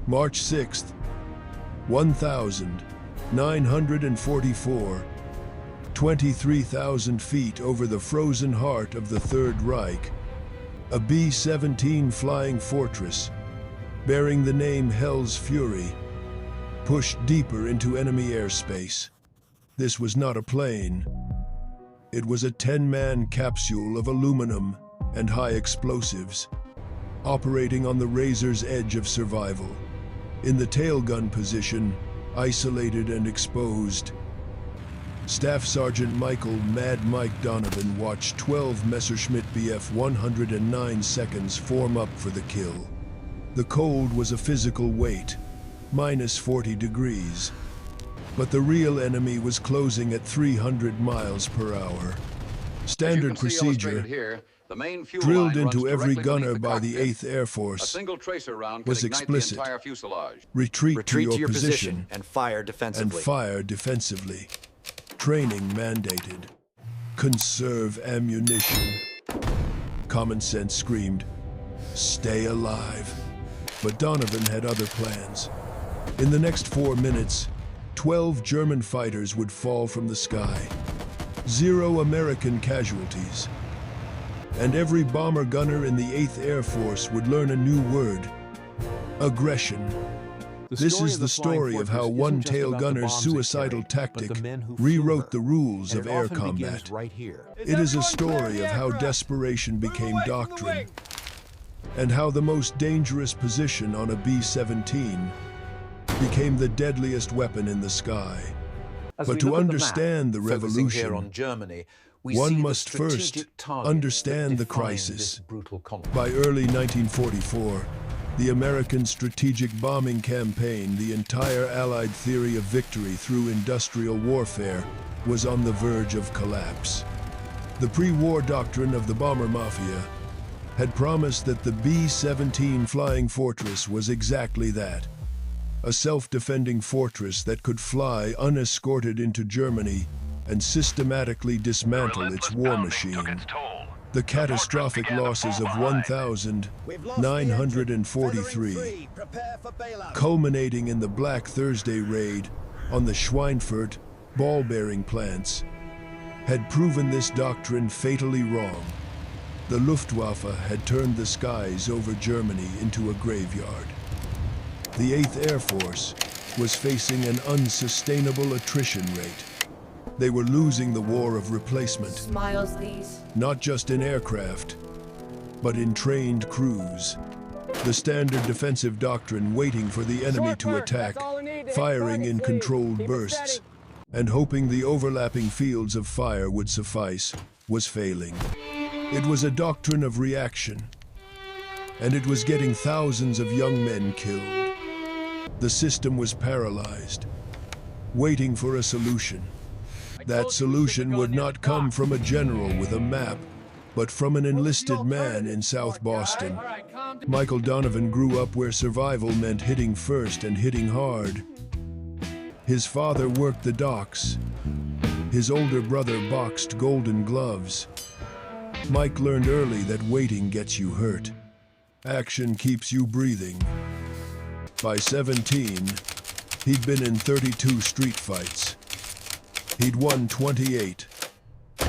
March 6th, 1944, 23,000 feet over the frozen heart of the Third Reich, a B-17 flying fortress, bearing the name Hell's Fury, pushed deeper into enemy airspace. This was not a plane. It was a 10-man capsule of aluminum and high explosives, operating on the razor's edge of survival. In the tailgun position, isolated and exposed, Staff Sergeant Michael "Mad Mike" Donovan watched 12 Messerschmitt Bf 109 seconds form up for the kill. The cold was a physical weight, minus 40 degrees. But the real enemy was closing at 300 miles per hour. Standard procedure, here, the main fuel drilled line into runs every directly gunner beneath the by the cockpit. 8th Air A Force, single tracer round was could ignite explicit. the entire fuselage. retreat to your position position and fire defensively. and fire defensively. Training mandated. Conserve ammunition. Common sense screamed, stay alive. But Donovan had other plans. In the next 4 minutes, 12 German fighters would fall from the sky. 0 American casualties. And every bomber gunner in the 8th Air Force would learn a new word: aggression. This is the story of how one tail gunner's suicidal tactic rewrote the rules of air combat. It is a story of how desperation became doctrine, and how the most dangerous position on a B-17 became the deadliest weapon in the sky. But to understand the revolution, one must first understand the crisis. By early 1944, the American strategic bombing campaign, the entire Allied theory of victory through industrial warfare, was on the verge of collapse. The pre-war doctrine of the bomber mafia had promised that the B-17 flying fortress was exactly that: a self-defending fortress that could fly unescorted into Germany and systematically dismantle its war machine. The catastrophic losses of 1,943, culminating in the Black Thursday raid on the Schweinfurt ball-bearing plants, had proven this doctrine fatally wrong. The Luftwaffe had turned the skies over Germany into a graveyard. The 8th Air Force was facing an unsustainable attrition rate. They were losing the war of replacement, Smiles these. not just in aircraft, but in trained crews. The standard defensive doctrine, waiting for the enemy to attack, firing in controlled bursts, and hoping the overlapping fields of fire would suffice, was failing. It was a doctrine of reaction, and it was getting thousands of young men killed. The system was paralyzed, waiting for a solution. That solution would not come from a general with a map, but from an enlisted man in South Boston. Michael Donovan grew up where survival meant hitting first and hitting hard. His father worked the docks. His older brother boxed Golden Gloves. Mike learned early that waiting gets you hurt. Action keeps you breathing. By 17, he'd been in 32 street fights. He'd won 28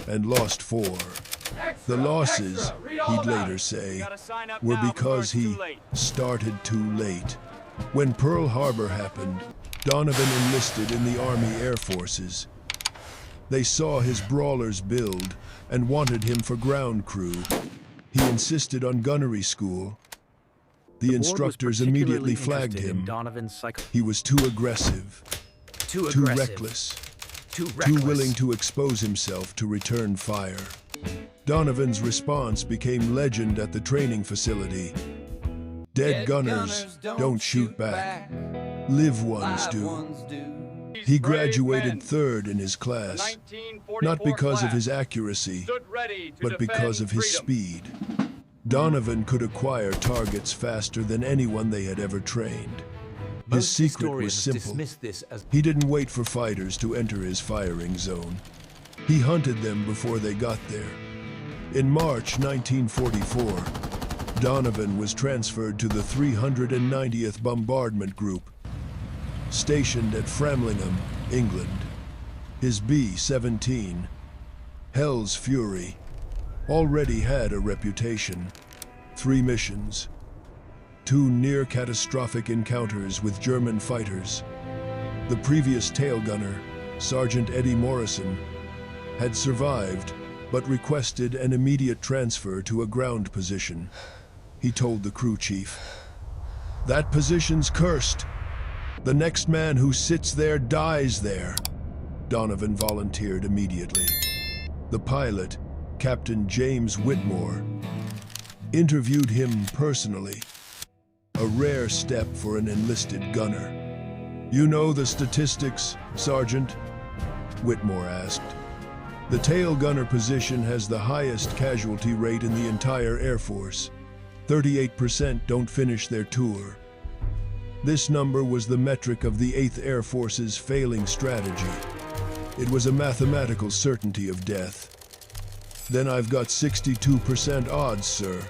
and lost 4. The losses, he'd later say, were because he started too late. When Pearl Harbor happened, Donovan enlisted in the Army Air Forces. They saw his brawlers build and wanted him for ground crew. He insisted on gunnery school. The instructors immediately flagged him. He was too aggressive, too reckless, too willing to expose himself to return fire. Donovan's response became legend at the training facility. Dead gunners don't shoot back. Live ones do. He graduated 3rd in his class, not because of his accuracy, but because of his speed. Donovan could acquire targets faster than anyone they had ever trained. His secret was simple. He didn't wait for fighters to enter his firing zone. He hunted them before they got there. In March 1944, Donovan was transferred to the 390th Bombardment Group, stationed at Framlingham, England. His B-17, Hell's Fury, already had a reputation. 3 missions, 2 near-catastrophic encounters with German fighters. The previous tail gunner, Sergeant Eddie Morrison, had survived, but requested an immediate transfer to a ground position. He told the crew chief, "That position's cursed. The next man who sits there dies there." Donovan volunteered immediately. The pilot, Captain James Whitmore, interviewed him personally, a rare step for an enlisted gunner. "You know the statistics, Sergeant?" Whitmore asked. "The tail gunner position has the highest casualty rate in the entire Air Force. 38% don't finish their tour. This number was the metric of the 8th Air Force's failing strategy. It was a mathematical certainty of death." "Then I've got 62% odds, sir,"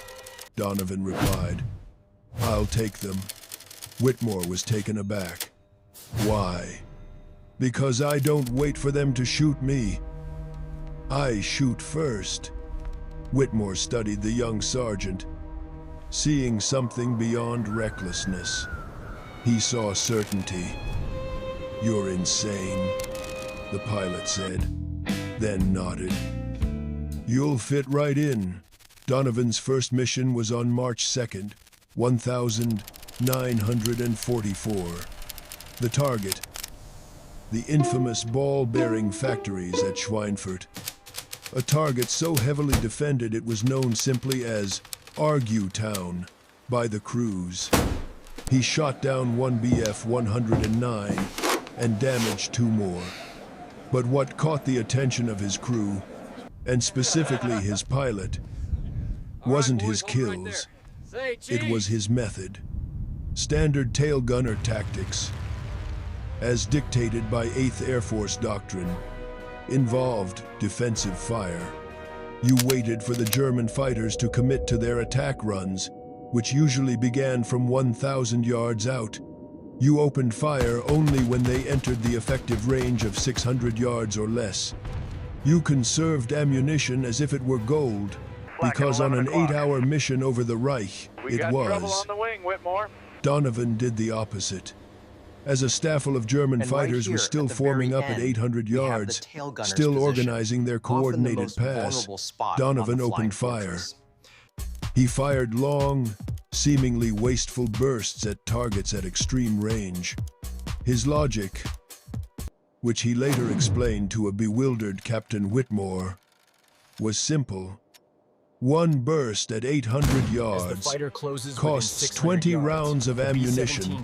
Donovan replied. "I'll take them." Whitmore was taken aback. "Why?" "Because I don't wait for them to shoot me. I shoot first." Whitmore studied the young sergeant, seeing something beyond recklessness. He saw certainty. "You're insane," the pilot said, then nodded. "You'll fit right in." Donovan's first mission was on March 2nd, 1944. The target, the infamous ball-bearing factories at Schweinfurt. A target so heavily defended it was known simply as Argue Town by the crews. He shot down 1 Bf-109 and damaged 2 more. But what caught the attention of his crew, and specifically his pilot, wasn't his kills. It was his method. Standard tail gunner tactics, as dictated by 8th Air Force Doctrine, involved defensive fire. You waited for the German fighters to commit to their attack runs, which usually began from 1,000 yards out. You opened fire only when they entered the effective range of 600 yards or less. You conserved ammunition as if it were gold, because on an 8-hour mission over the Reich, it was. Trouble on the wing, Whitmore. Donovan did the opposite. As a staffel of German fighters was still forming up at 800 yards, still organizing their coordinated pass, Donovan opened fire. He fired long, seemingly wasteful bursts at targets at extreme range. His logic, which he later explained to a bewildered Captain Whitmore, was simple. 1 burst at 800 yards costs 20 rounds of ammunition.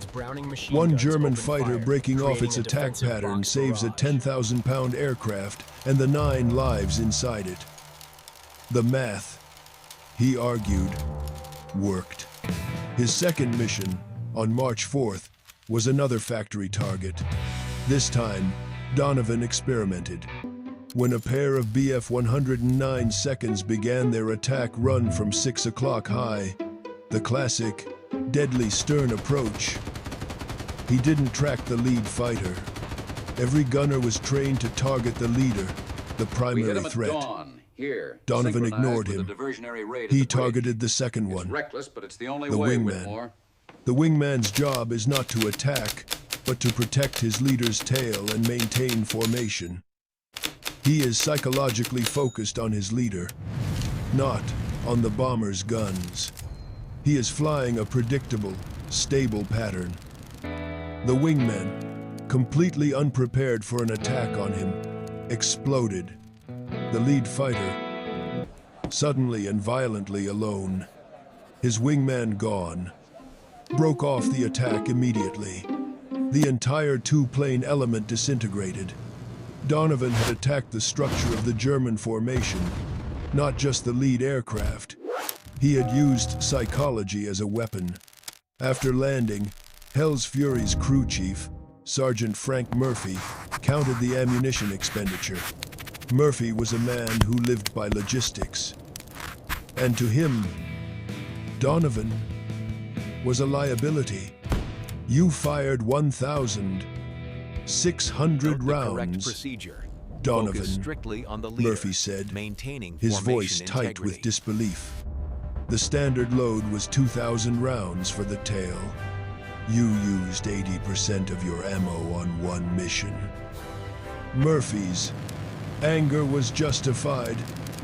1 German fighter breaking off its attack pattern saves a 10,000-pound aircraft and the 9 lives inside it. The math, he argued, worked. His second mission, on March 4th, was another factory target. This time, Donovan experimented. When a pair of Bf-109 seconds began their attack run from 6 o'clock high, the classic, deadly stern approach, he didn't track the lead fighter. Every gunner was trained to target the leader, the primary threat. Here, Donovan ignored him. He targeted the second It's one, reckless, but it's the only the way, wingman. Whitmore. The wingman's job is not to attack, but to protect his leader's tail and maintain formation. He is psychologically focused on his leader, not on the bomber's guns. He is flying a predictable, stable pattern. The wingman, completely unprepared for an attack on him, exploded. The lead fighter, suddenly and violently alone, his wingman gone, broke off the attack immediately. The entire 2-plane element disintegrated. Donovan had attacked the structure of the German formation, not just the lead aircraft. He had used psychology as a weapon. After landing, Hell's Fury's crew chief, Sergeant Frank Murphy, counted the ammunition expenditure. Murphy was a man who lived by logistics. And to him, Donovan was a liability. You fired 1,600 rounds. Procedure. Donovan, Focus strictly on the leader, Murphy said, maintaining his formation voice tight integrity. with disbelief. The standard load was 2,000 rounds for the tail. You used 80% of your ammo on one mission. Murphy's anger was justified.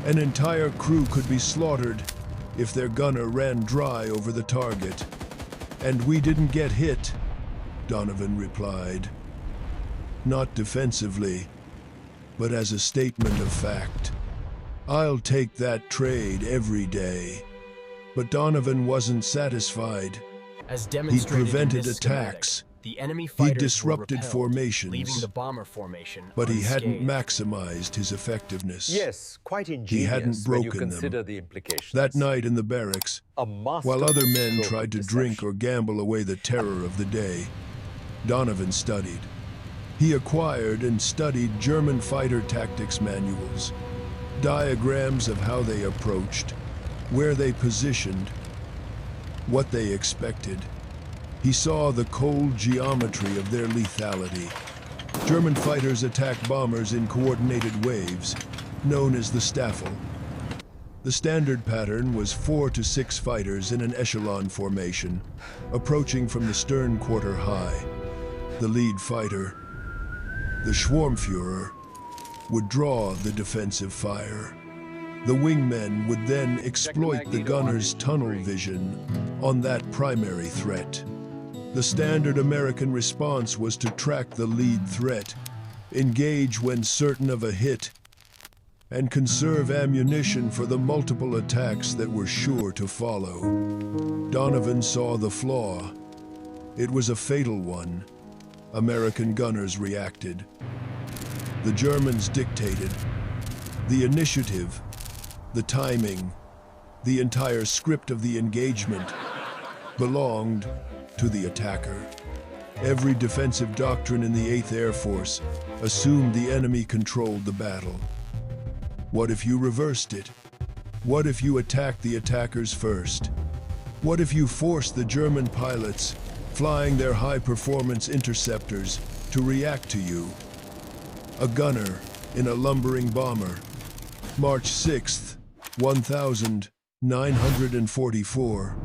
An entire crew could be slaughtered if their gunner ran dry over the target. And we didn't get hit, Donovan replied. Not defensively, but as a statement of fact. I'll take that trade every day. But Donovan wasn't satisfied. As He demonstrated prevented in this attacks. schematic, the enemy He fighters disrupted were repelled, formations. leaving the bomber formation But he hadn't unscathed. maximized his effectiveness. Yes, quite He ingenious hadn't when you broken consider them. the implications. That night in the barracks, A master while other men stroke tried to of drink deception. or gamble away the terror of the day, Donovan studied. He acquired and studied German fighter tactics manuals, diagrams of how they approached, where they positioned, what they expected. He saw the cold geometry of their lethality. German fighters attack bombers in coordinated waves, known as the Staffel. The standard pattern was 4 to 6 fighters in an echelon formation, approaching from the stern quarter high. The lead fighter, the Schwarmführer, would draw the defensive fire. The wingmen would then exploit the gunner's tunnel vision on that primary threat. The standard American response was to track the lead threat, engage when certain of a hit, and conserve ammunition for the multiple attacks that were sure to follow. Donovan saw the flaw. It was a fatal one. American gunners reacted. The Germans dictated. The initiative, the timing, the entire script of the engagement belonged to the attacker. Every defensive doctrine in the 8th Air Force assumed the enemy controlled the battle. What if you reversed it? What if you attacked the attackers first? What if you forced the German pilots flying their high-performance interceptors to react to you? A gunner in a lumbering bomber. March 6th, 1944.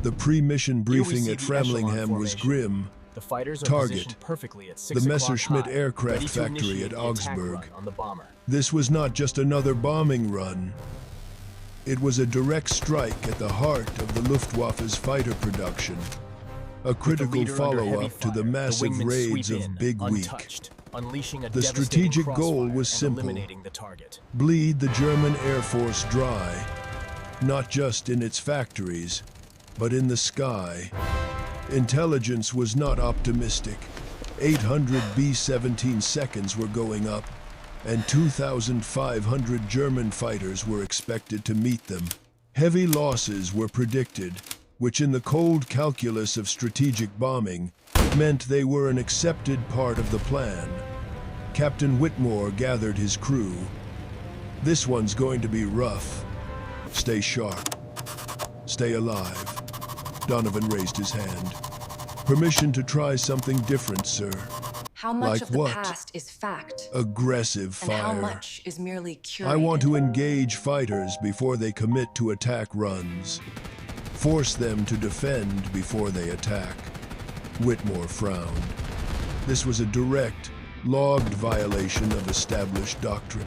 The pre-mission briefing see at the echelon Framlingham was formation. grim. The fighters are Target, positioned perfectly at 6 the o'clock Messerschmitt high, aircraft ready to factory initiate at the attack Augsburg. run on the bomber. This was not just another bombing run. It was a direct strike at the heart of the Luftwaffe's fighter production. A With the critical leader under heavy follow-up to the fire, massive wingmen raids sweep of in, Big Week. untouched, unleashing a The devastating strategic goal crossfire was and simple. eliminating the target. Bleed the German Air Force dry, not just in its factories, but in the sky. Intelligence was not optimistic. 800 B-17 seconds were going up, and 2,500 German fighters were expected to meet them. Heavy losses were predicted, which in the cold calculus of strategic bombing meant they were an accepted part of the plan. Captain Whitmore gathered his crew. This one's going to be rough. Stay sharp. Stay alive. Donovan raised his hand. Permission to try something different, sir. How much Like of the what? past is fact, Aggressive and how fire. much is merely curated? I want to engage fighters before they commit to attack runs. Force them to defend before they attack. Whitmore frowned. This was a direct, logged violation of established doctrine.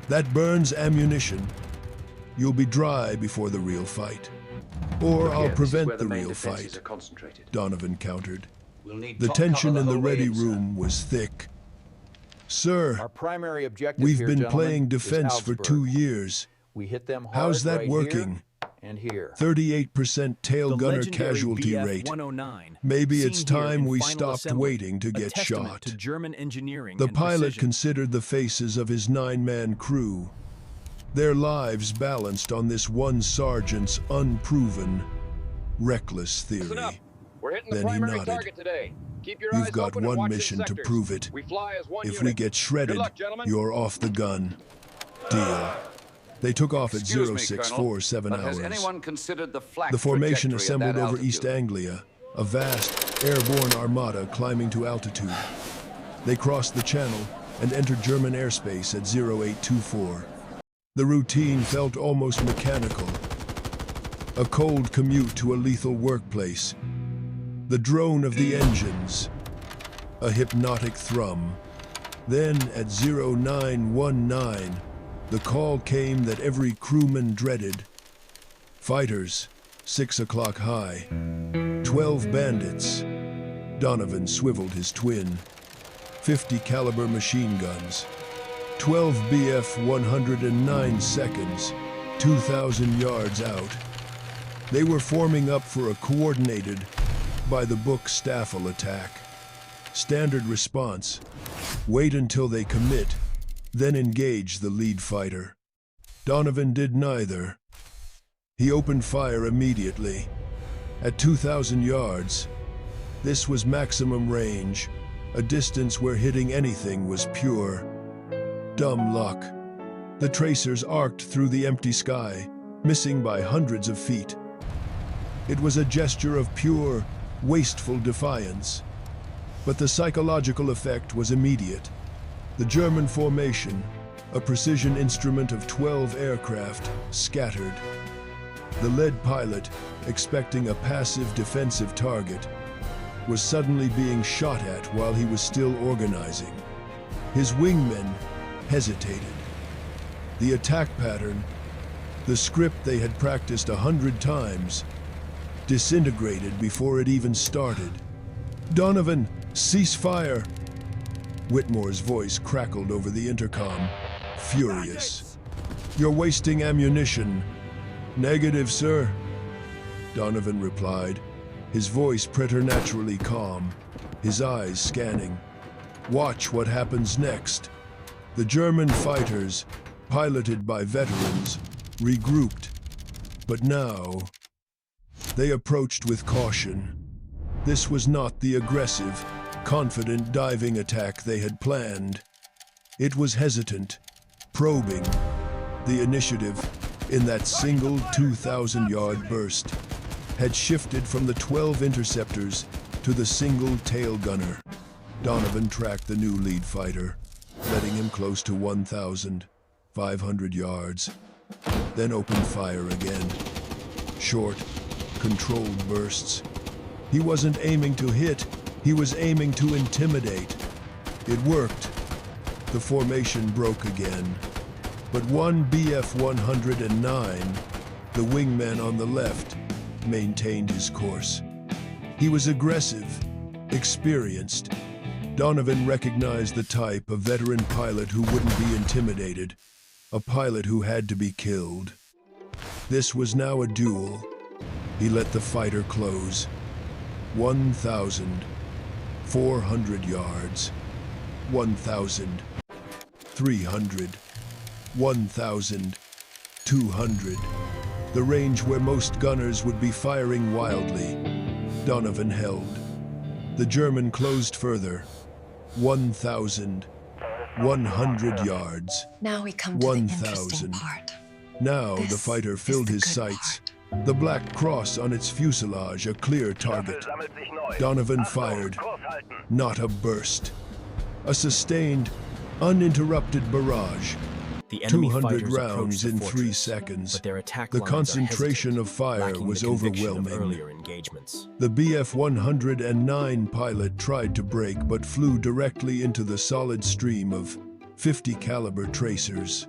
That burns ammunition. You'll be dry before the real fight. Or I'll prevent the real fight, Donovan countered. We'll need The top tension cover in the whole way ready in, sir. room was thick. Sir, Our primary objective we've here, been gentlemen, playing is defense for Augsburg. 2 years. We hit them hard How's that right working? Here and here. 38% tail The gunner legendary casualty BF rate. 109, Maybe seen it's here time in we final stopped assembly, waiting to a get testament shot. to German engineering The and pilot precision. considered the faces of his 9-man crew. Their lives balanced on this one sergeant's unproven, reckless Listen up. theory. We're hitting the Then he primary nodded. target today. Keep your You've eyes got open and one watch in mission to sectors. prove it. We fly as one If unit. we get shredded, Good luck, gentlemen. you're off the gun. Deal. They took off at Excuse me, 0647 Colonel, but hours. has anyone considered the flak The formation trajectory at assembled that over East altitude? Anglia, a vast, airborne armada climbing to altitude. They crossed the channel and entered German airspace at 0824. The routine felt almost mechanical. A cold commute to a lethal workplace. The drone of the engines. A hypnotic thrum. Then, at 0919, the call came that every crewman dreaded. Fighters, 6 o'clock high. 12 bandits. Donovan swiveled his twin. 50 caliber machine guns. 12 BF 109 seconds. 2,000 yards out. They were forming up for a coordinated, by-the-book Staffel attack. Standard response: wait until they commit, then engage the lead fighter. Donovan did neither. He opened fire immediately. At 2,000 yards, this was maximum range, a distance where hitting anything was pure. Dumb luck. The tracers arced through the empty sky, missing by hundreds of feet. It was a gesture of pure, wasteful defiance. But the psychological effect was immediate. The German formation, a precision instrument of 12 aircraft, scattered. The lead pilot, expecting a passive defensive target, was suddenly being shot at while he was still organizing. His wingmen hesitated. The attack pattern, the script they had practiced 100 times, disintegrated before it even started. "Donovan, cease fire!" Whitmore's voice crackled over the intercom, furious. "You're wasting ammunition." "Negative, sir," Donovan replied, his voice preternaturally calm, his eyes scanning. "Watch what happens next." The German fighters, piloted by veterans, regrouped. But now, they approached with caution. This was not the aggressive, confident diving attack they had planned. It was hesitant, probing. The initiative, in that single 2,000-yard burst, had shifted from the 12 interceptors to the single tail gunner. Donovan tracked the new lead fighter, letting him close to 1,500 yards, then opened fire again. Short, controlled bursts. He wasn't aiming to hit, he was aiming to intimidate. It worked. The formation broke again. But one BF 109, the wingman on the left, maintained his course. He was aggressive, experienced. Donovan recognized the type, a veteran pilot who wouldn't be intimidated, a pilot who had to be killed. This was now a duel. He let the fighter close. 1,400 yards. 1,300. 1,200. The range where most gunners would be firing wildly. Donovan held. The German closed further. 1,100 yards. Now we come to the interesting 1,000. part. Now This the fighter is filled the his good sights. part. The black cross on its fuselage, a clear target. Donovan fired. Not a burst. A sustained, uninterrupted barrage. The enemy 200 fighters approached rounds the in 3 fortress, seconds. but their attack The lines are concentration hesitant, of fire lacking was the conviction of overwhelming. earlier engagements. The BF 109 pilot tried to brake but flew directly into the solid stream of 50 caliber tracers.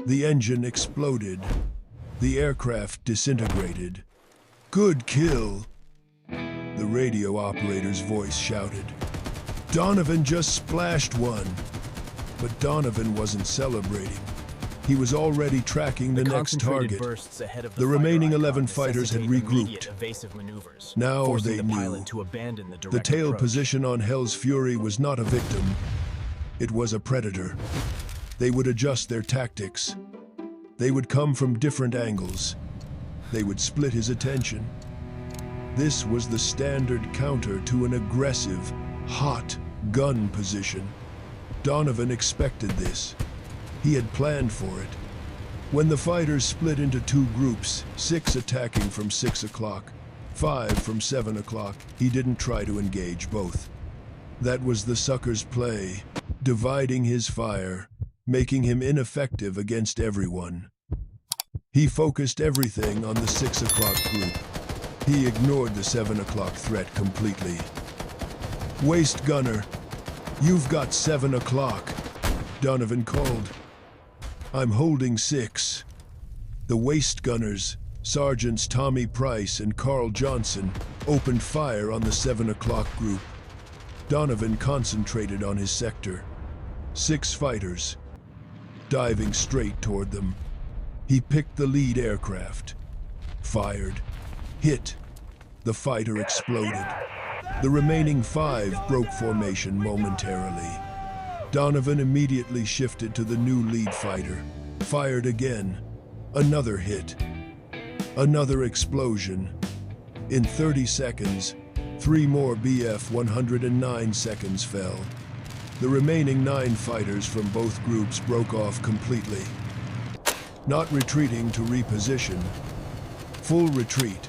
The engine exploded. The aircraft disintegrated. "Good kill," the radio operator's voice shouted. "Donovan just splashed one." But Donovan wasn't celebrating. He was already tracking the next concentrated target. bursts ahead of The fighter remaining icon 11 fighters had necessitate regrouped. immediate evasive maneuvers, Now forcing they the knew. pilot to abandon the direct The tail approach. position on Hell's Fury was not a victim. It was a predator. They would adjust their tactics. They would come from different angles. They would split his attention. This was the standard counter to an aggressive, hot gun position. Donovan expected this. He had planned for it. When the fighters split into two groups, 6 attacking from 6 o'clock, 5 from 7 o'clock, he didn't try to engage both. That was the sucker's play, dividing his fire, making him ineffective against everyone. He focused everything on the 6 o'clock group. He ignored the 7 o'clock threat completely. "Waist gunner, you've got 7 o'clock," Donovan called. "I'm holding 6. The waist gunners, Sergeants Tommy Price and Carl Johnson, opened fire on the 7 o'clock group. Donovan concentrated on his sector. 6 fighters, diving straight toward them. He picked the lead aircraft, fired, hit. The fighter exploded. The remaining 5 broke formation momentarily. Donovan immediately shifted to the new lead fighter, fired again. Another hit. Another explosion. In 30 seconds, 3 more Bf 109 seconds fell. The remaining 9 fighters from both groups broke off completely. Not retreating to reposition. Full retreat.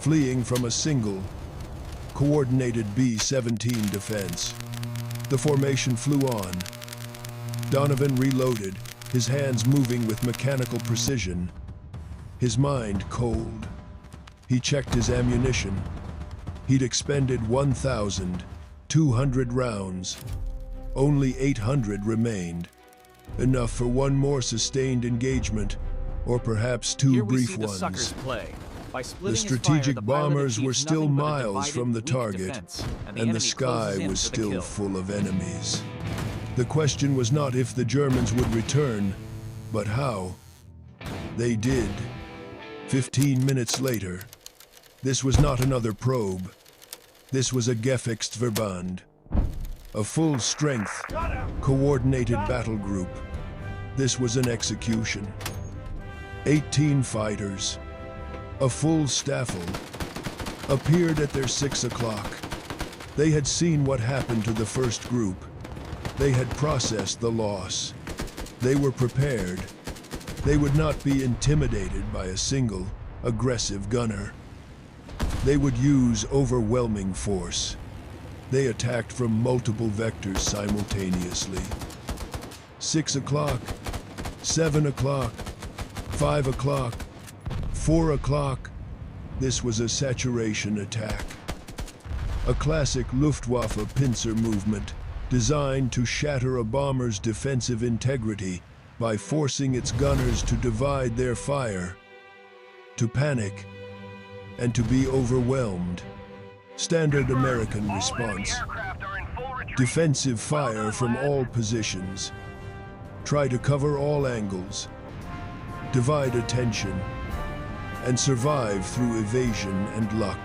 Fleeing from a single, coordinated B-17 defense. The formation flew on. Donovan reloaded, his hands moving with mechanical precision. His mind cold. He checked his ammunition. He'd expended 1,200 rounds. Only 800 remained. Enough for one more sustained engagement, or perhaps 2 Here we brief see the ones. suckers play. By The splitting his strategic fire, the pilot bombers were achieves still nothing but a miles divided, from the weak target, defense, and enemy the sky closes in was for the still kill. full of enemies. The question was not if the Germans would return, but how. They did. 15 minutes later. This was not another probe. This was a Gefechtsverband. A full-strength, coordinated battle group. This was an execution. 18 fighters, a full staffel, appeared at their 6 o'clock. They had seen what happened to the first group. They had processed the loss. They were prepared. They would not be intimidated by a single, aggressive gunner. They would use overwhelming force. They attacked from multiple vectors simultaneously. 6 o'clock, 7 o'clock, 5 o'clock, 4 o'clock. This was a saturation attack. A classic Luftwaffe pincer movement designed to shatter a bomber's defensive integrity by forcing its gunners to divide their fire, to panic, and to be overwhelmed. Standard American response. Defensive fire from all positions. Try to cover all angles. Divide attention. And survive through evasion and luck.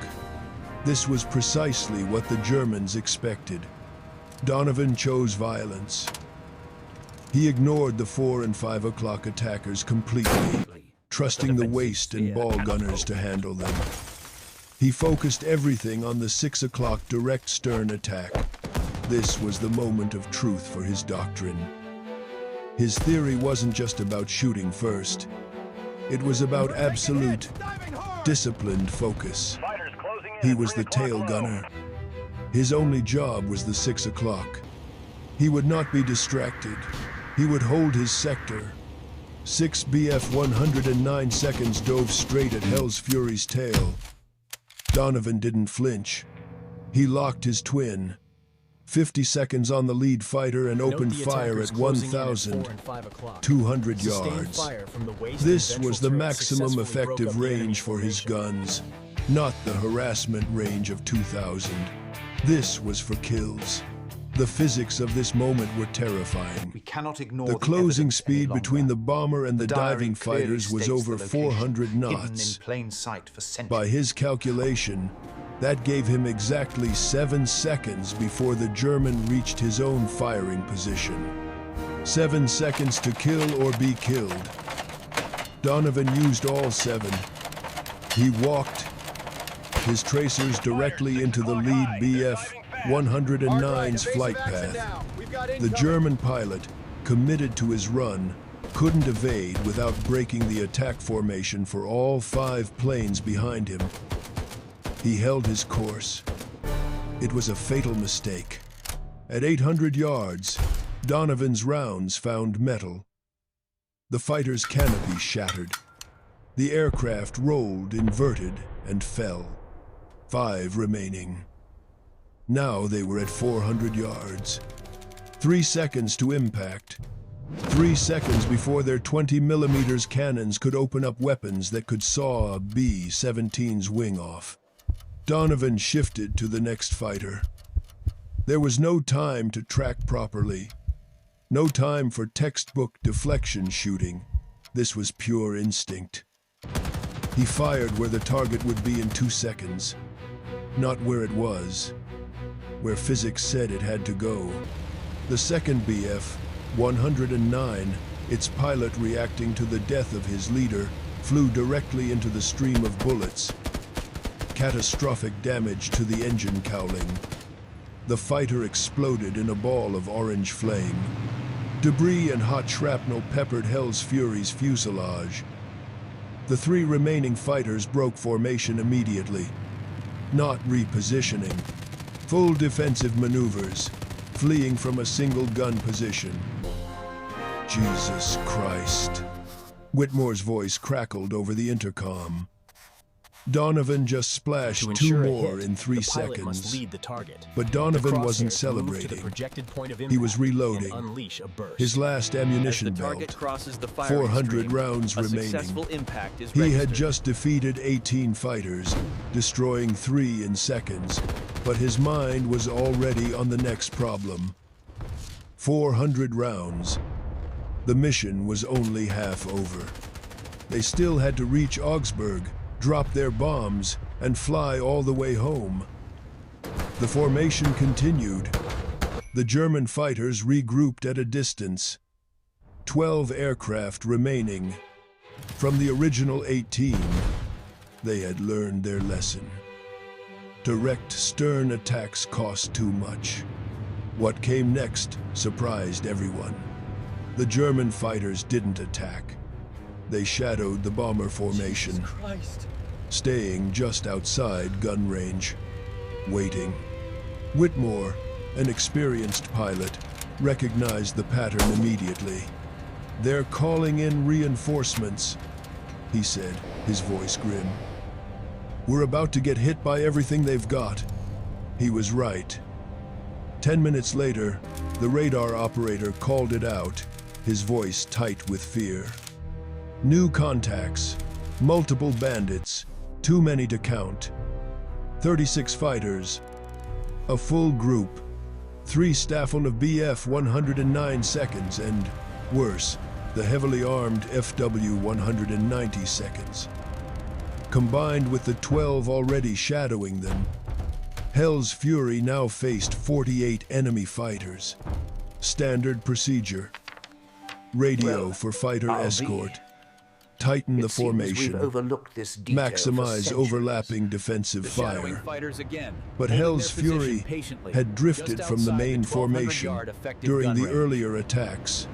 This was precisely what the Germans expected. Donovan chose violence. He ignored the 4 and 5 o'clock attackers completely, trusting the waist and ball gunners to handle them. He focused everything on the 6 o'clock direct stern attack. This was the moment of truth for his doctrine. His theory wasn't just about shooting first. It was about absolute, disciplined focus. He was the tail gunner. His only job was the 6 o'clock. He would not be distracted. He would hold his sector. 6 Bf 109 seconds dove straight at Hell's Fury's tail. Donovan didn't flinch. He locked his twin. 50 seconds on the lead fighter and opened fire at 1,200 yards. This was the maximum effective range for his guns, not the harassment range of 2,000. This was for kills. The physics of this moment were terrifying. We cannot ignore The closing evidence any speed longer. between the bomber and the diary diving clearly fighters was states over the location, 400 hidden knots. in plain sight for centuries. By his calculation, that gave him exactly 7 seconds before the German reached his own firing position. 7 seconds to kill or be killed. Donovan used all 7. He walked his tracers directly into the lead Bf 109's flight path. The German pilot, committed to his run, couldn't evade without breaking the attack formation for all 5 planes behind him. He held his course. It was a fatal mistake. At 800 yards, Donovan's rounds found metal. The fighter's canopy shattered. The aircraft rolled, inverted, and fell. 5 remaining. Now they were at 400 yards. 3 seconds to impact. 3 seconds before their 20mm cannons could open up weapons that could saw a B-17's wing off. Donovan shifted to the next fighter. There was no time to track properly. No time for textbook deflection shooting. This was pure instinct. He fired where the target would be in 2 seconds. Not where it was. Where physics said it had to go. The second BF, 109, its pilot reacting to the death of his leader, flew directly into the stream of bullets. Catastrophic damage to the engine cowling. The fighter exploded in a ball of orange flame. Debris and hot shrapnel peppered Hell's Fury's fuselage. The 3 remaining fighters broke formation immediately. Not repositioning. Full defensive maneuvers, fleeing from a single gun position. Jesus Christ. Whitmore's voice crackled over the intercom. Donovan just splashed To 2 ensure a more hit, in 3 the pilot must seconds. lead the target. But The Donovan wasn't crosshairs move to the celebrating. projected point of He was impact reloading. and unleash a burst. His last As ammunition the target belt. crosses the firing 400 stream, rounds a remaining. successful impact is He had registered. just defeated 18 fighters, destroying 3 in seconds, but his mind was already on the next problem. 400 rounds. The mission was only half over. They still had to reach Augsburg, drop their bombs, and fly all the way home. The formation continued. The German fighters regrouped at a distance. 12 aircraft remaining. From the original 18, they had learned their lesson. Direct stern attacks cost too much. What came next surprised everyone. The German fighters didn't attack. They shadowed the bomber formation, staying just outside gun range, waiting. Whitmore, an experienced pilot, recognized the pattern immediately. "They're calling in reinforcements," he said, his voice grim. "We're about to get hit by everything they've got." He was right. 10 minutes later, the radar operator called it out, his voice tight with fear. "New contacts, multiple bandits, too many to count. 36 fighters, a full group, 3 Staffel of BF 109 seconds, and, worse, the heavily armed FW 190 seconds. Combined with the 12 already shadowing them, Hell's Fury now faced 48 enemy fighters. Standard procedure. Radio for fighter escort. Tighten the formation. Maximize overlapping defensive fire. But Hell's Fury had drifted from the main formation during the earlier attacks.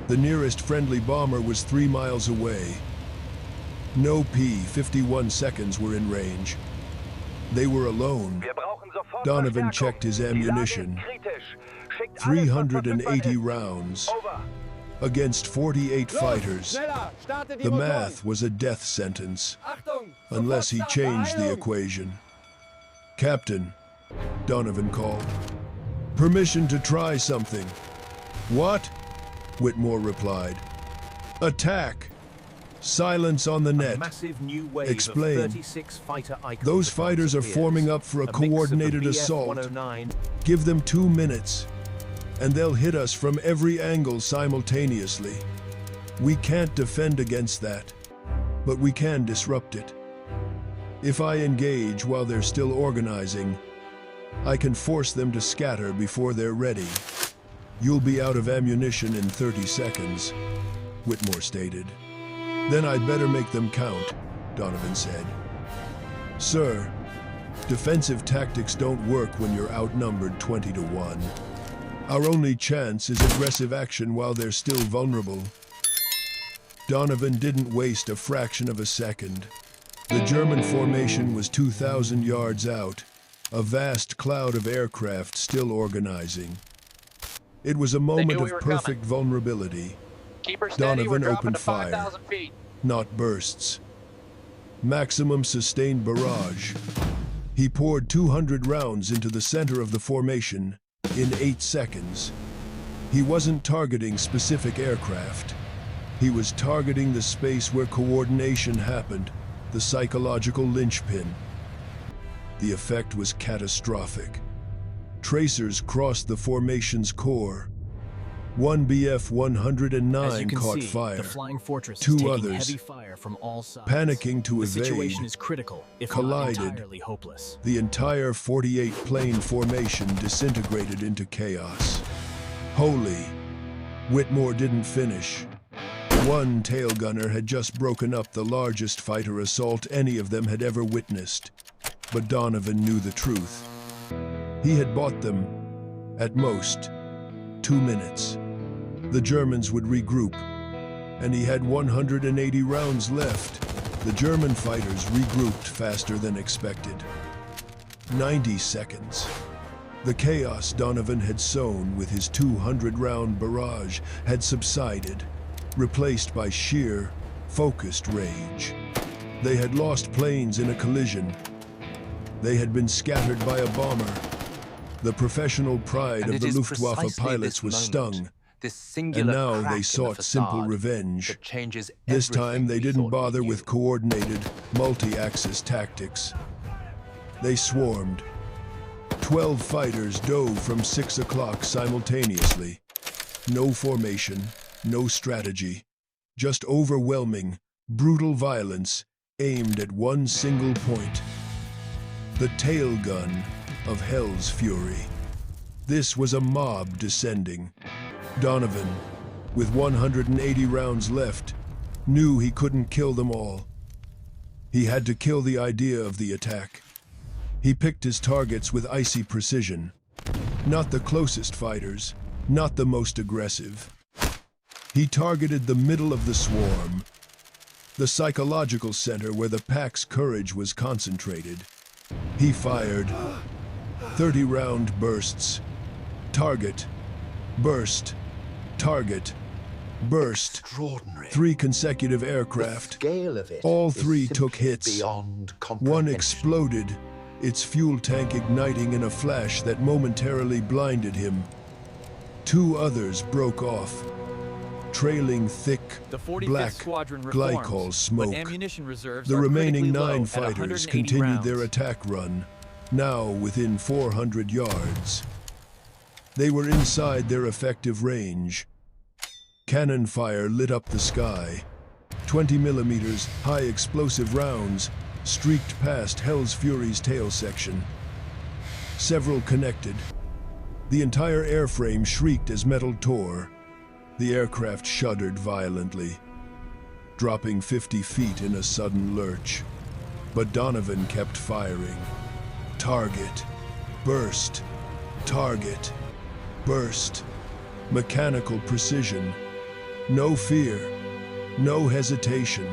The nearest friendly bomber was 3 miles away. No P-51 seconds were in range. They were alone. Donovan checked his ammunition. 380 rounds. Against 48 fighters. The math was a death sentence, unless he changed the equation. "Captain," Donovan called. "Permission to try something." "What?" Whitmore replied. "Attack! Silence on the net." Explain. "Those fighters are forming up for a coordinated assault. Give them 2 minutes, and they'll hit us from every angle simultaneously. We can't defend against that, but we can disrupt it. If I engage while they're still organizing, I can force them to scatter before they're ready. You'll be out of ammunition in 30 seconds, Whitmore stated. "Then I'd better make them count," Donovan said. "Sir, defensive tactics don't work when you're outnumbered 20 to 1. Our only chance is aggressive action while they're still vulnerable." Donovan didn't waste a fraction of a second. The German formation was 2,000 yards out, a vast cloud of aircraft still organizing. It was a moment we of were perfect vulnerability. Keep her steady. We're Donovan dropping opened to fire. 5,000 feet. Not bursts. Maximum sustained barrage. He poured 200 rounds into the center of the formation in 8 seconds. He wasn't targeting specific aircraft. He was targeting the space where coordination happened, the psychological linchpin. The effect was catastrophic. Tracers crossed the formation's core. One As you BF-109 can caught see, fire. the flying fortress Two is taking others, heavy fire from all sides. panicking to The evade, situation is critical, if collided. not entirely hopeless. The entire 48-plane formation disintegrated into chaos. Holy! Whitmore didn't finish. One tail gunner had just broken up the largest fighter assault any of them had ever witnessed. But Donovan knew the truth. He had bought them, at most, 2 minutes. The Germans would regroup, and he had 180 rounds left. The German fighters regrouped faster than expected. 90 seconds. The chaos Donovan had sown with his 200-round barrage had subsided, replaced by sheer, focused rage. They had lost planes in a collision. They had been scattered by a bomber. The professional pride of the Luftwaffe pilots was stung, and now they sought simple revenge. This time they didn't bother with coordinated, multi-axis tactics. They swarmed. 12 fighters dove from 6 o'clock simultaneously. No formation, no strategy, just overwhelming, brutal violence aimed at one single point. The tail gun of hell's fury. This was a mob descending. Donovan, with 180 rounds left, knew he couldn't kill them all. He had to kill the idea of the attack. He picked his targets with icy precision. Not the closest fighters, not the most aggressive. He targeted the middle of the swarm, the psychological center where the pack's courage was concentrated. He fired 30-round bursts. Target, burst, target, burst. Extraordinary. 3 consecutive aircraft. Scale of it All is 3 simply took hits. Beyond One comprehension. exploded, its fuel tank igniting in a flash that momentarily blinded him. 2 others broke off, trailing thick, The 45th black Squadron reforms, glycol but smoke. ammunition reserves The are remaining critically low 9 at fighters 180 continued rounds. their attack run, now within 400 yards. They were inside their effective range. Cannon fire lit up the sky. 20mm high explosive rounds streaked past Hell's Fury's tail section. Several connected. The entire airframe shrieked as metal tore. The aircraft shuddered violently, dropping 50 feet in a sudden lurch. But Donovan kept firing. Target, burst, target, burst. Mechanical precision. No fear, no hesitation.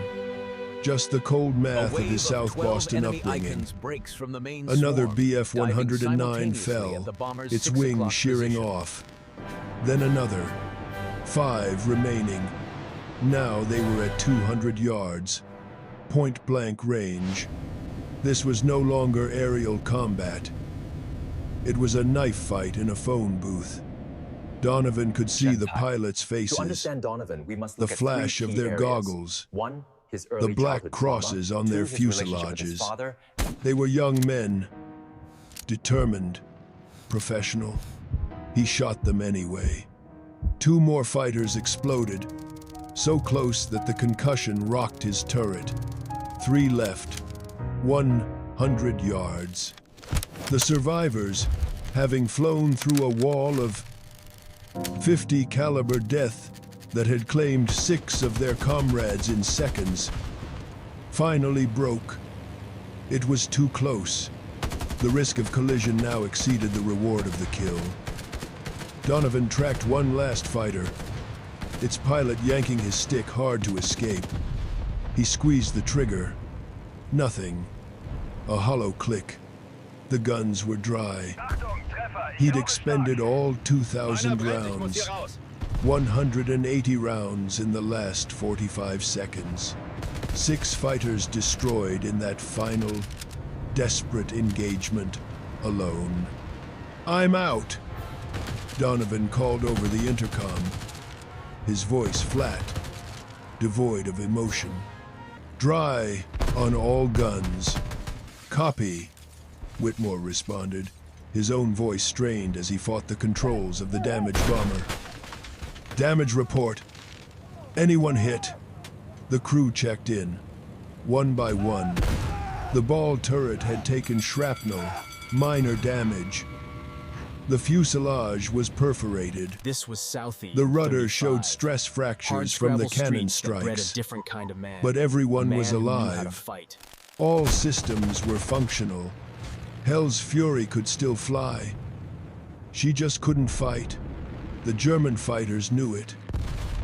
Just the cold math of his South Boston upbringing. Another BF-109 fell, its wing shearing off. Then another. 5 remaining. Now they were at 200 yards. Point-blank range. This was no longer aerial combat. It was a knife fight in a phone booth. Donovan could see the pilots' To faces, understand Donovan, we must the look at flash 3 of key their areas. goggles, 1, his the early black childhood crosses trauma. on 2, their his relationship with his fuselages. father. They were young men, determined, professional. He shot them anyway. 2 more fighters exploded, so close that the concussion rocked his turret. 3 left, 100 yards. The survivors, having flown through a wall of 50 caliber death that had claimed 6 of their comrades in seconds, finally broke. It was too close. The risk of collision now exceeded the reward of the kill. Donovan tracked one last fighter. its pilot yanking his stick hard to escape. He squeezed the trigger. Nothing. A hollow click. The guns were dry. He'd expended all 2,000 rounds. 180 rounds in the last 45 seconds. 6 fighters destroyed in that final, desperate engagement alone. "I'm out," Donovan called over the intercom, his voice flat, devoid of emotion. "Dry on all guns." "Copy," Whitmore responded, his own voice strained as he fought the controls of the damaged bomber. "Damage report. Anyone hit?" The crew checked in, one by one. The ball turret had taken shrapnel, minor damage. The fuselage was perforated. This was Southie. The rudder 35. showed stress fractures from the Hard-scrabble cannon streets that bred a strikes. different kind of man. But everyone A was man who knew how to alive. fight. All systems were functional. Hell's Fury could still fly. She just couldn't fight. The German fighters knew it.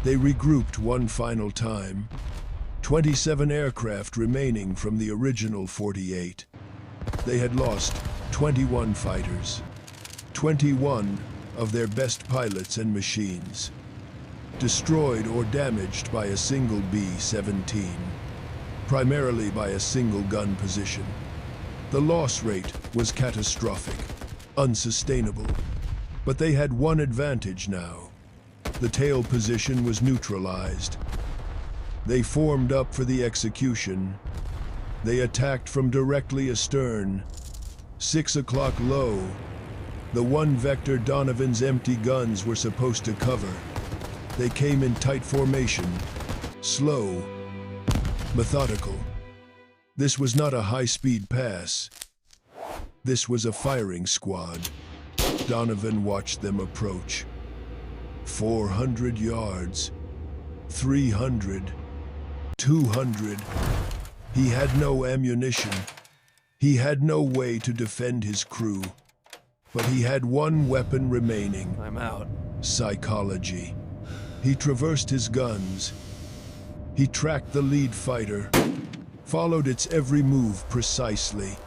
They regrouped one final time. 27 aircraft remaining from the original 48. They had lost 21 fighters. 21 of their best pilots and machines. Destroyed or damaged by a single B-17. Primarily by a single gun position. The loss rate was catastrophic, unsustainable. But they had one advantage now. The tail position was neutralized. They formed up for the execution. They attacked from directly astern. 6 o'clock low. The one vector Donovan's empty guns were supposed to cover. They came in tight formation. Slow. Methodical. This was not a high-speed pass. This was a firing squad. Donovan watched them approach. 400 yards. 300. 200. He had no ammunition. He had no way to defend his crew. But he had one weapon remaining. I'm out. Psychology. He traversed his guns. He tracked the lead fighter, followed its every move precisely,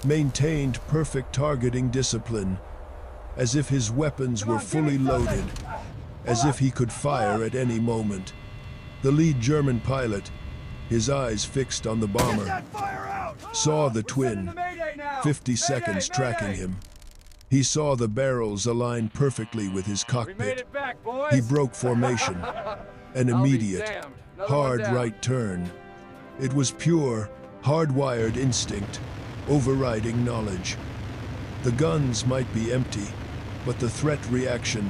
maintained perfect targeting discipline, as if his weapons were fully loaded, as if he could fire at any moment. The lead German pilot, his eyes fixed on the bomber, saw the twin, 50 seconds tracking him. He saw the barrels align perfectly with his cockpit. He broke formation, an immediate, hard right turn. It was pure, hardwired instinct, overriding knowledge. The guns might be empty, but the threat reaction,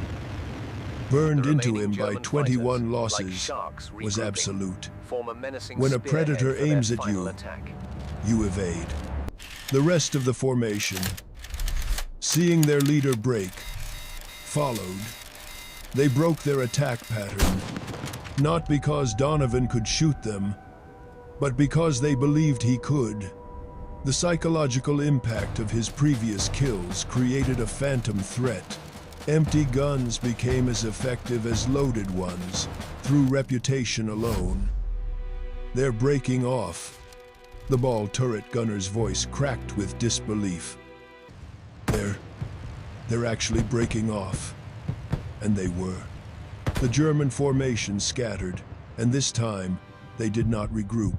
burned into him by 21 losses, was absolute. When a predator aims at you, you evade. The rest of the formation, seeing their leader break, followed. They broke their attack pattern, not because Donovan could shoot them, but because they believed he could. The psychological impact of his previous kills created a phantom threat. Empty guns became as effective as loaded ones, through reputation alone. They're breaking off. The ball turret gunner's voice cracked with disbelief. They're actually breaking off. And they were. The German formation scattered, and this time, they did not regroup.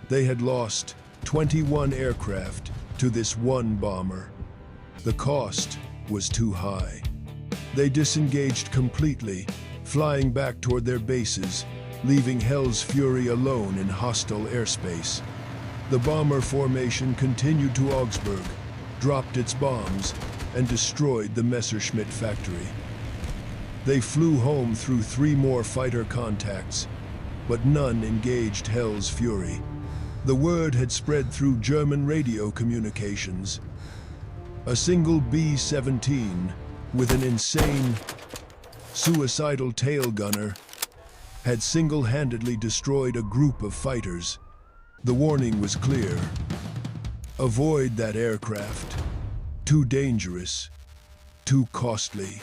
They had lost 21 aircraft to this one bomber. The cost was too high. They disengaged completely, flying back toward their bases, leaving Hell's Fury alone in hostile airspace. The bomber formation continued to Augsburg, dropped its bombs, and destroyed the Messerschmitt factory. They flew home through 3 more fighter contacts, but none engaged Hell's Fury. The word had spread through German radio communications. A single B-17, with an insane, suicidal tail gunner, had single-handedly destroyed a group of fighters. The warning was clear. Avoid that aircraft. Too dangerous. Too costly.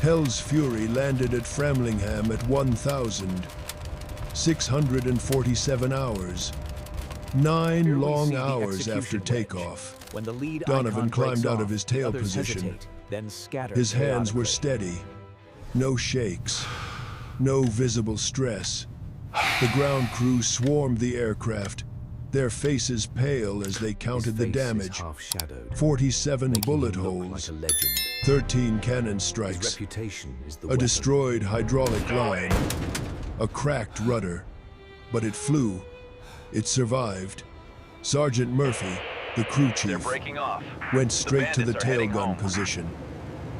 Hell's Fury landed at Framlingham at 1,647 hours. 9 Here we long see the hours after execution wedge. takeoff. When the lead Donovan icon climbed breaks out off, of his tail others position. hesitate, then scatter His hands were chaotically. steady. No shakes. No visible stress. The ground crew swarmed the aircraft, their faces pale as they counted the damage. 47 bullet holes, 13 cannon strikes, a destroyed hydraulic line, a cracked rudder. But it flew. It survived. Sergeant Murphy, the crew chief, went straight to the tail gun position.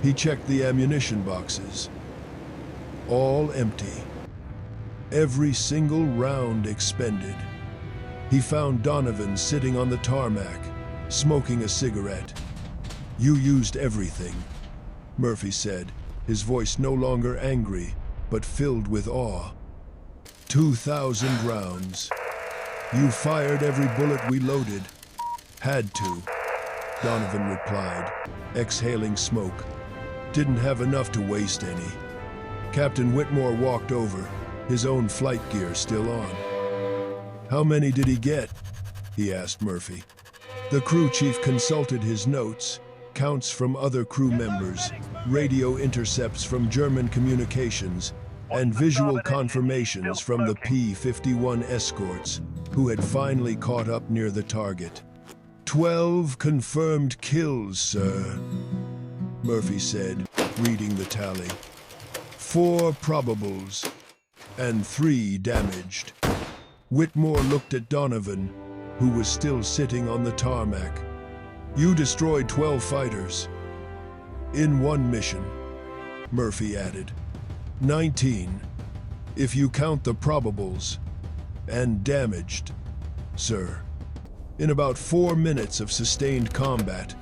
He checked the ammunition boxes. All empty. Every single round expended. He found Donovan sitting on the tarmac, smoking a cigarette. "You used everything," Murphy said, his voice no longer angry, but filled with awe. 2,000 rounds. "You fired every bullet we loaded." "Had to," Donovan replied, exhaling smoke. "Didn't have enough to waste any." Captain Whitmore walked over, his own flight gear still on. "How many did he get?" he asked Murphy. The crew chief consulted his notes, counts from other crew members, radio intercepts from German communications, and visual confirmations from the P-51 escorts, who had finally caught up near the target. 12 confirmed kills, sir," Murphy said, reading the tally. 4 probables, and 3 damaged. Whitmore looked at Donovan, who was still sitting on the tarmac. "You destroyed 12 fighters." "In one mission," Murphy added. 19, if you count the probables, and damaged, sir. In about 4 minutes of sustained combat,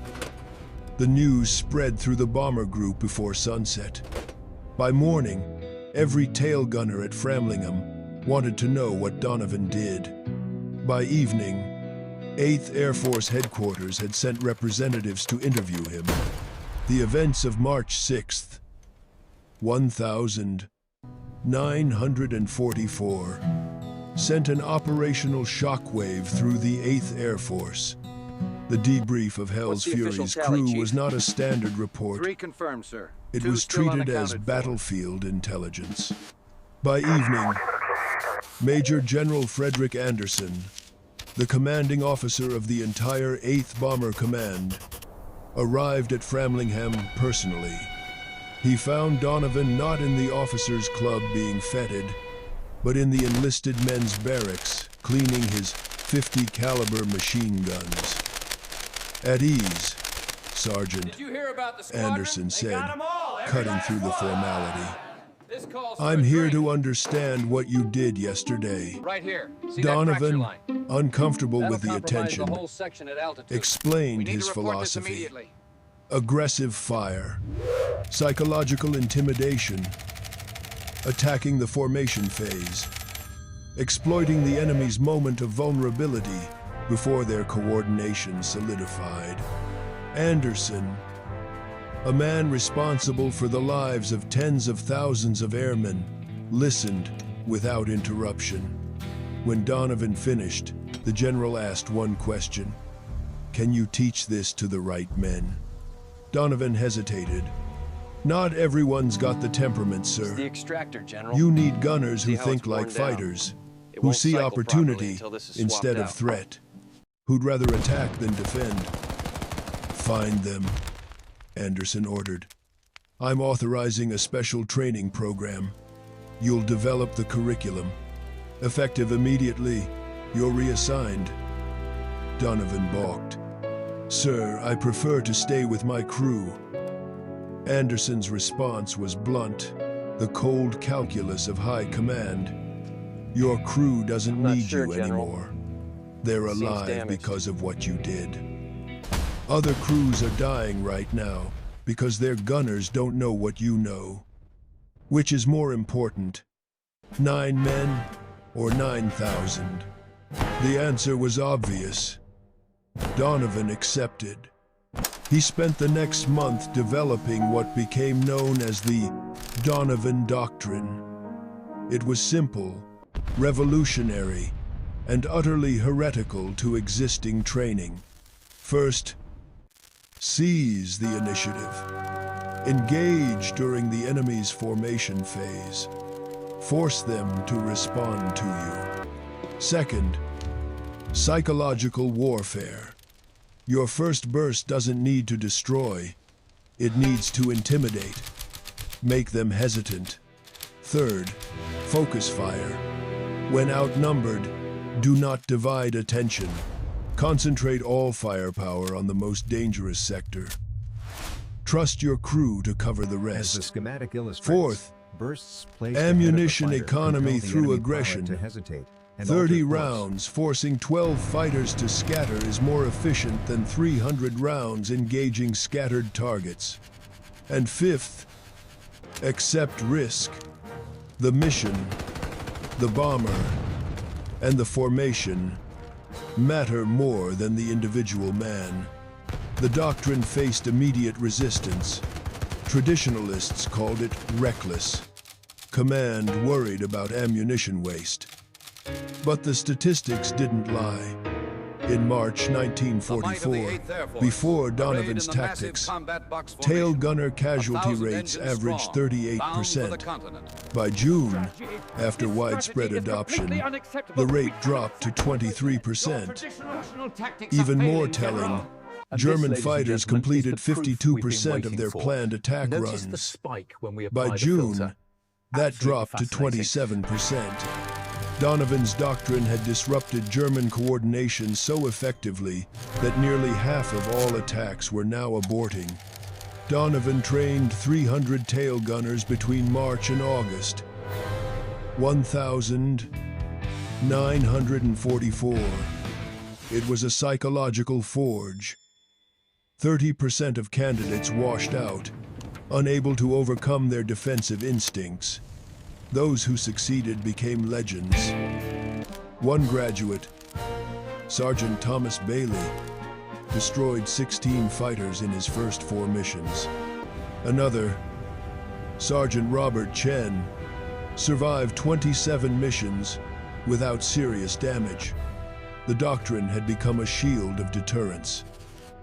the news spread through the bomber group before sunset. By morning, every tail gunner at Framlingham wanted to know what Donovan did. By evening, 8th Air Force Headquarters had sent representatives to interview him. The events of March 6th, 1944, sent an operational shockwave through the 8th Air Force. The debrief of Hell's Fury's crew was not a standard report. 3 confirmed, sir. It 2 was still treated as unaccounted for. battlefield intelligence. By evening, Major General Frederick Anderson, the commanding officer of the entire 8th Bomber Command, arrived at Framlingham personally. He found Donovan not in the officers' club being feted, but in the enlisted men's barracks, cleaning his .50 caliber machine guns. "At ease, Sergeant," Did you hear about the squadron? Anderson They said, got 'em all. cutting through the formality. This calls for "I'm a here drink. to understand what you did yesterday." Right here. See that fracture Donovan, line? uncomfortable That'll with the compromise attention, the whole section at altitude. We explained need his to report this philosophy. immediately. Aggressive fire, psychological intimidation, attacking the formation phase, exploiting the enemy's moment of vulnerability before their coordination solidified. Anderson, a man responsible for the lives of tens of thousands of airmen, listened without interruption. When Donovan finished, the general asked one question: "Can you teach this to the right men?" Donovan hesitated. "Not everyone's got the temperament, It's the sir. extractor, General. You need gunners who See how think it's like worn down? fighters, It who won't see cycle properly opportunity until this is instead of swapped out. threat, who'd rather attack than defend." "Find them," Anderson ordered. "I'm authorizing a special training program. You'll develop the curriculum. Effective immediately, you're reassigned." Donovan balked. "Sir, I prefer to stay with my crew." Anderson's response was blunt, the cold calculus of high command. "Your crew doesn't I'm not need sure, you General. anymore. They're Seems alive damaged. because of what you did. Other crews are dying right now because their gunners don't know what you know. Which is more important, 9 men or 9,000? The answer was obvious. Donovan accepted. He spent the next month developing what became known as the Donovan Doctrine. It was simple, revolutionary, and utterly heretical to existing training. First, seize the initiative. Engage during the enemy's formation phase. Force them to respond to you. Second, psychological warfare. Your first burst doesn't need to destroy. It needs to intimidate. Make them hesitant. Third, focus fire. When outnumbered, do not divide attention. Concentrate all firepower on the most dangerous sector. Trust your crew to cover the As the rest. schematic illustrates, Fourth, bursts placed ahead of the ammunition fighter economy compel the through enemy aggression. pilot to hesitate and 30 alter course. rounds forcing 12 fighters to scatter is more efficient than 300 rounds engaging scattered targets. And fifth, accept risk. The mission, the bomber, and the formation matter more than the individual man. The doctrine faced immediate resistance. Traditionalists called it reckless. Command worried about ammunition waste. But the statistics didn't lie. In March The might of the 1944, 8th Air Force, before arrayed Donovan's in the massive tactics, combat box tail formation, gunner casualty 1,000 rates engines averaged strong, bound for the 38%. continent. By June, after widespread adoption, the rate dropped to 23%. Even more telling, German ladies and fighters gentlemen, completed is the proof we've been 52% of waiting their for. planned attack Notice the runs. spike when we apply By the June, filter. that Absolutely dropped to fascinating. 27%. Donovan's doctrine had disrupted German coordination so effectively that nearly half of all attacks were now aborting. Donovan trained 300 tail gunners between March and August. 1,944. It was a psychological forge. 30% of candidates washed out, unable to overcome their defensive instincts. Those who succeeded became legends. One graduate, Sergeant Thomas Bailey, destroyed 16 fighters in his first 4 missions. Another, Sergeant Robert Chen, survived 27 missions without serious damage. The doctrine had become a shield of deterrence.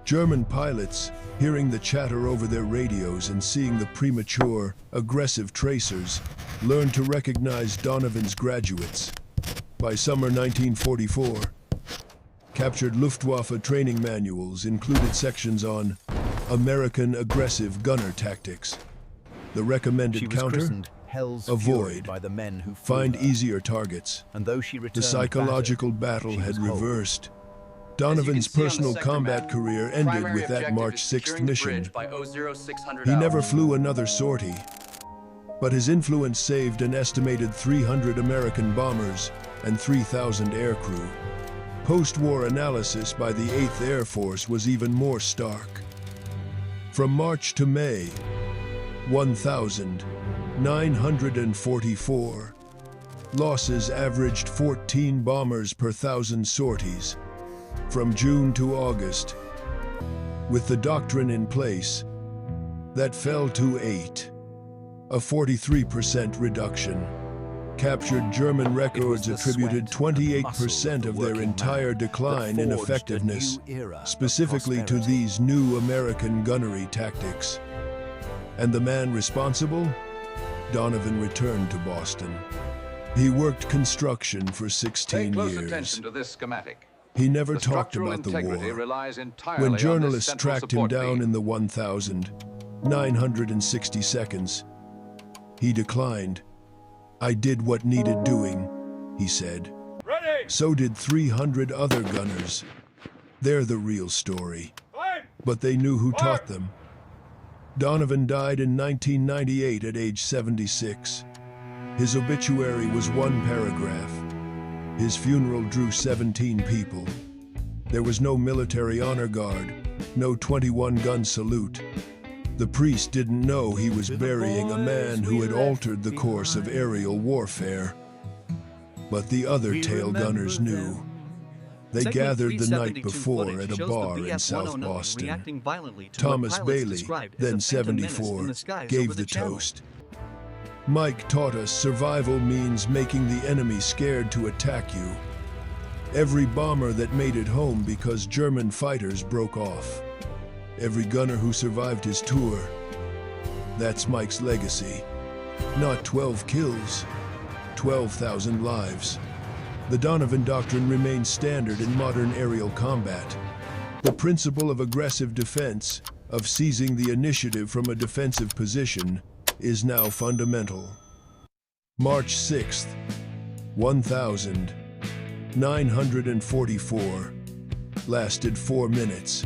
German pilots, hearing the chatter over their radios and seeing the premature, aggressive tracers, learned to recognize Donovan's graduates. By summer 1944, captured Luftwaffe training manuals included sections on American aggressive gunner tactics. The She recommended was counter? christened Hell's Avoid. Fury by the men who flew Find her. easier targets. And though she The returned psychological battered, battle she had was whole. reversed. As Donovan's you can see on the personal sector combat map, career ended primary with that objective March is 6th securing the mission. bridge by 0600 He never hours. flew another sortie, but his influence saved an estimated 300 American bombers and 3,000 aircrew. Post-war analysis by the 8th Air Force was even more stark. From March to May, 1,944. Losses averaged 14 bombers per 1,000 sorties. From June to August, with the doctrine in place, that fell to 8, a 43% reduction. Captured German records the attributed sweat and 28% muscle of of the their working entire man that decline in forged a effectiveness, new era of specifically to prosperity. these new American gunnery tactics. And the man responsible? Donovan returned to Boston. He worked construction for Pay 16 close years. attention to this schematic. He never The talked structural about the integrity war. relies entirely When on this journalists central tracked him support down beam. in the 1,960 seconds, he declined. I did what needed doing, he said. So did 300 other gunners. They're the real story. But they knew who taught them. Donovan died in 1998 at age 76. His obituary was one paragraph. His funeral drew 17 people. There was no military honor guard, no 21-gun salute. The priest didn't know he was burying a man who had altered the course of aerial warfare. But the other tail gunners knew. They Segment gathered the night 372 before footage at a shows the bar in BF-109 South Boston. reacting violently to Thomas what pilots Bailey, described as then a phantom menace 74, in the skies gave over the channel. toast. Mike taught us survival means making the enemy scared to attack you. Every bomber that made it home because German fighters broke off. Every gunner who survived his tour. That's Mike's legacy. Not 12 kills, 12,000 lives. The Donovan Doctrine remains standard in modern aerial combat. The principle of aggressive defense, of seizing the initiative from a defensive position, is now fundamental. March 6th, 1944, lasted 4 minutes.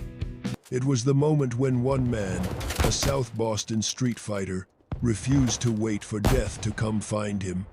It was the moment when one man, a South Boston street fighter, refused to wait for death to come find him.